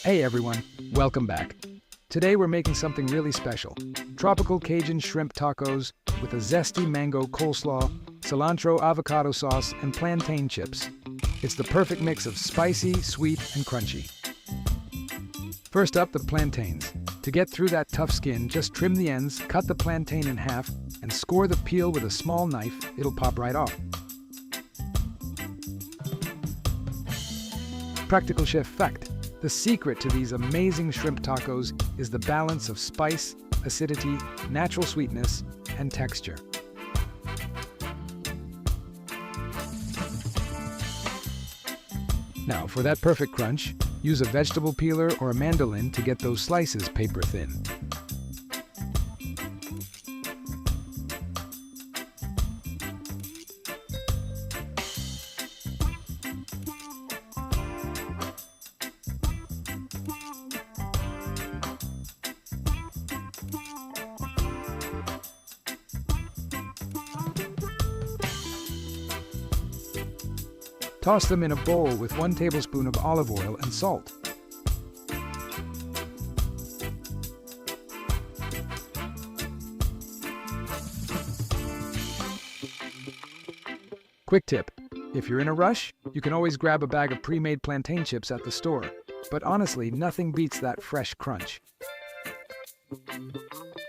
Hey everyone, welcome back. Today we're making something really special. Tropical Cajun Shrimp Tacos with a zesty mango coleslaw, cilantro avocado sauce, and plantain chips. It's the perfect mix of spicy, sweet, and crunchy. First up, the plantains. To get through that tough skin, just trim the ends, cut the plantain in half, and score the peel with a small knife. It'll pop right off. Practical chef fact. The secret to these amazing shrimp tacos is the balance of spice, acidity, natural sweetness, and texture. Now, for that perfect crunch, use a vegetable peeler or a mandolin to get those slices paper thin. Toss them in a bowl with 1 tablespoon of olive oil and salt. Quick tip, if you're in a rush, you can always grab a bag of pre-made plantain chips at the store. But honestly, nothing beats that fresh crunch.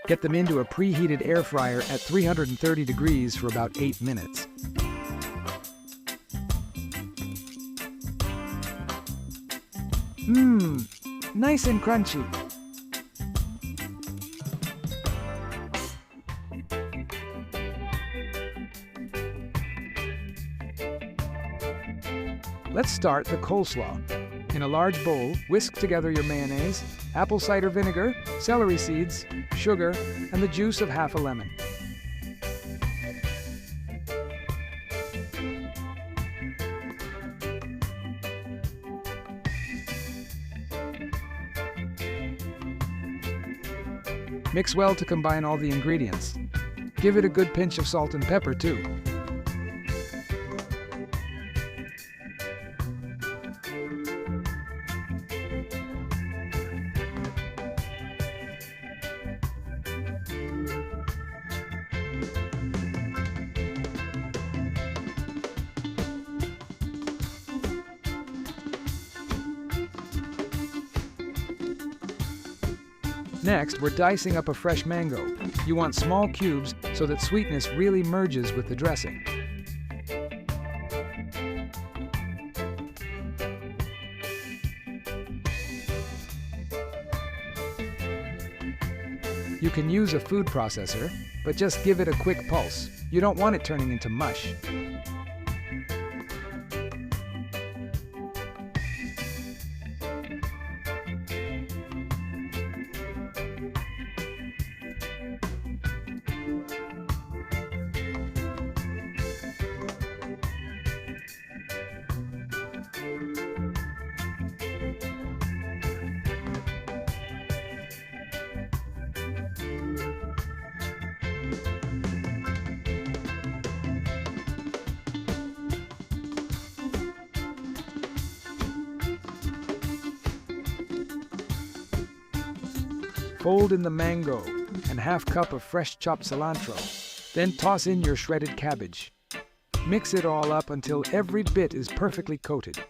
Get them into a preheated air fryer at 330 degrees for about 8 minutes. Nice and crunchy. Let's start the coleslaw. In a large bowl, whisk together your mayonnaise, apple cider vinegar, celery seeds, sugar, and the juice of half a lemon. Mix well to combine all the ingredients. Give it a good pinch of salt and pepper too. Next, we're dicing up a fresh mango. You want small cubes so that sweetness really merges with the dressing. You can use a food processor, but just give it a quick pulse. You don't want it turning into mush. Fold in the mango and half cup of fresh chopped cilantro. Then toss in your shredded cabbage. Mix it all up until every bit is perfectly coated.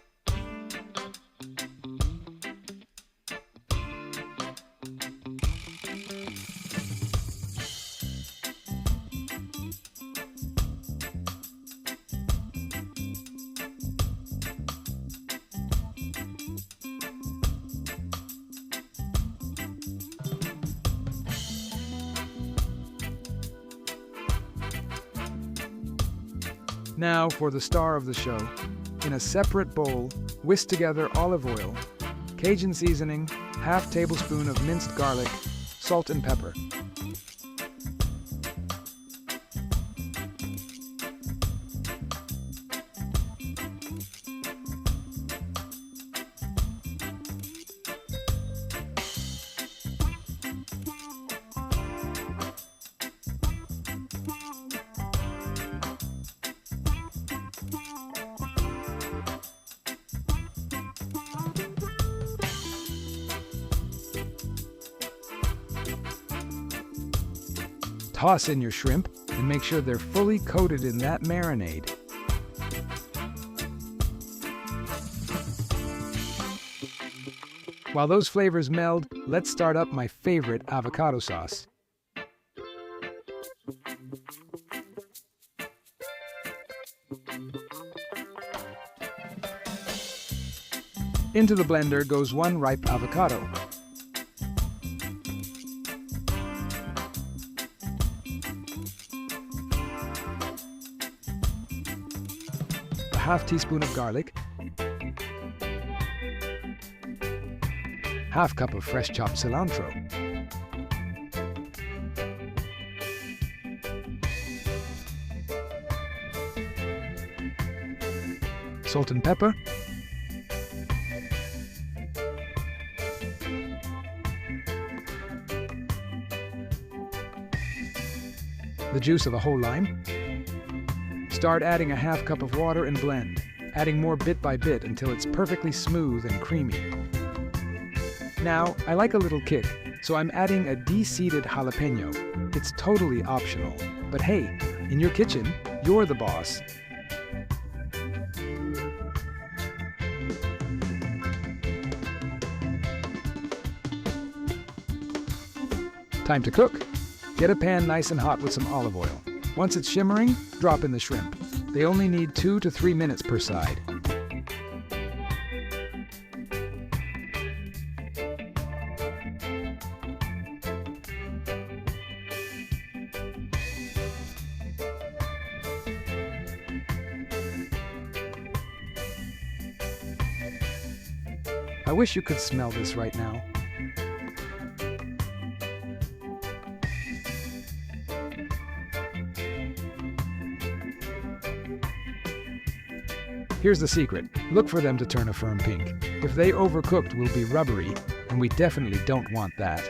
Now for the star of the show. In a separate bowl, whisk together olive oil, Cajun seasoning, half tablespoon of minced garlic, salt and pepper. Toss in your shrimp and make sure they're fully coated in that marinade. While those flavors meld, let's start up my favorite avocado sauce. Into the blender goes 1 ripe avocado. A half teaspoon of garlic. Half cup of fresh chopped cilantro. Salt and pepper. The juice of a whole lime. Start adding a half cup of water and blend, adding more bit by bit until it's perfectly smooth and creamy. Now, I like a little kick, so I'm adding a de-seeded jalapeno. It's totally optional, but hey, in your kitchen, you're the boss. Time to cook. Get a pan nice and hot with some olive oil. Once it's shimmering, drop in the shrimp. They only need 2 to 3 minutes per side. I wish you could smell this right now. Here's the secret. Look for them to turn a firm pink. If they overcooked, we'll be rubbery, and we definitely don't want that.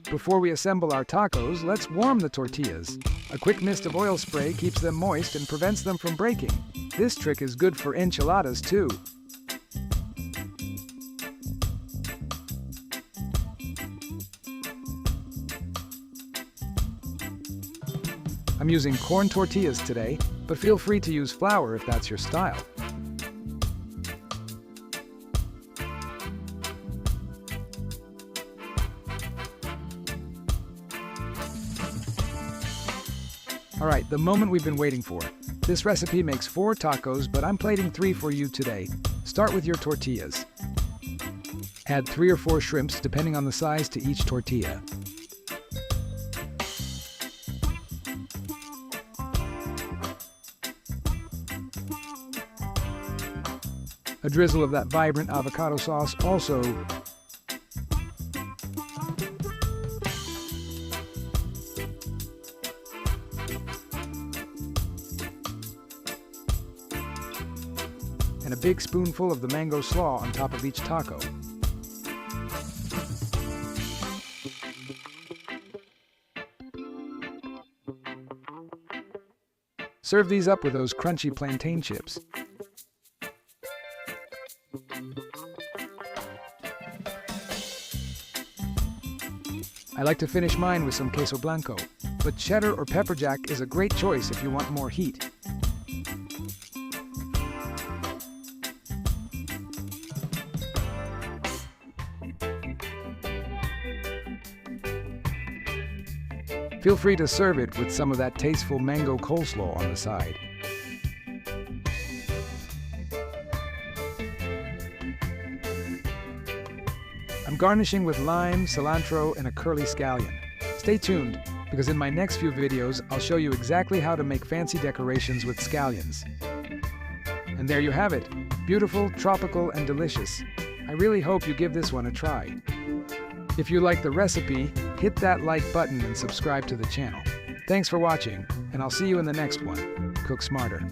Before we assemble our tacos, let's warm the tortillas. A quick mist of oil spray keeps them moist and prevents them from breaking. This trick is good for enchiladas too. I'm using corn tortillas today, but feel free to use flour if that's your style. Alright, the moment we've been waiting for. This recipe makes 4 tacos, but I'm plating 3 for you today. Start with your tortillas. Add 3 or 4 shrimps, depending on the size, to each tortilla. A drizzle of that vibrant avocado sauce also. And a big spoonful of the mango slaw on top of each taco. Serve these up with those crunchy plantain chips. I like to finish mine with some queso blanco, but cheddar or pepper jack is a great choice if you want more heat. Feel free to serve it with some of that tasteful mango coleslaw on the side. I'm garnishing with lime, cilantro, and a curly scallion. Stay tuned, because in my next few videos, I'll show you exactly how to make fancy decorations with scallions. And there you have it, beautiful, tropical, and delicious. I really hope you give this one a try. If you like the recipe, hit that like button and subscribe to the channel. Thanks for watching, and I'll see you in the next one. Cook smarter.